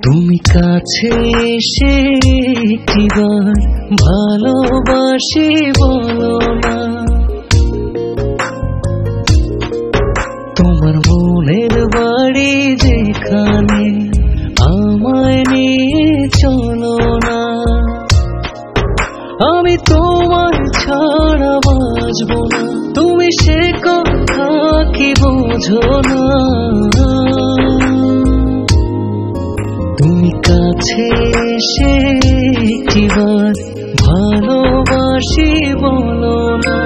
তুমি কাছে এসে একটিবার ভালোবাসি বলো না। তোমার মনের বাড়ি যেখানে আমায় নিয়ে চলো না। আমি তোমার ছাড়া বাঁচবো না, তুমি সে কথা কি বোঝো না। তুমি কাছে এসে একটিবার ভালোবাসি বলো না।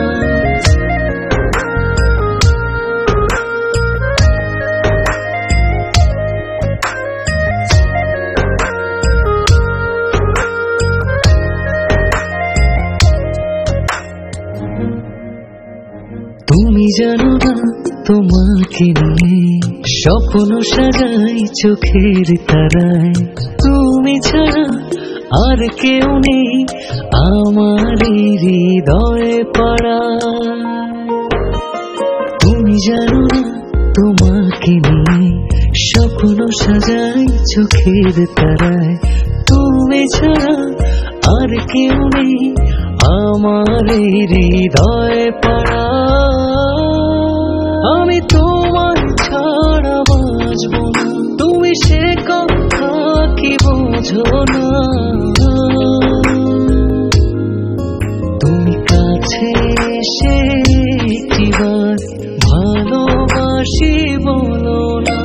তুমি জানো না তোমাকে নিয়ে স্বপ্ন সাজাই চোখের তারায়। তুমি ছাড়া আর কেউ নেই আমার হৃদয়ে পাড়া। তুমি জানো না তোমাকে নিয়ে স্বপ্ন সাজাই চোখের তারায়। তুমি ছাড়া আর কেউ নেই আমার হৃদয়ে পাড়া। আমি তোমার ছাড়া বাঁচবো না, তুমি সে কথা কি বোঝো না। তুমি কাছে এসে একটিবার ভালোবাসি বলো না।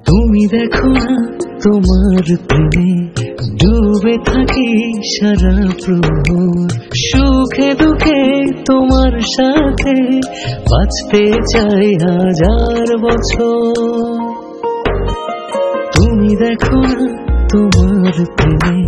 তুমি দেখো না তোমার প্রেমে ডুবে থাকি সারা প্রহর। সুখে দুঃখে তোমার সাথে বাঁচতে চাই হাজার বছর। তুমি দেখো না তোমার প্রেমে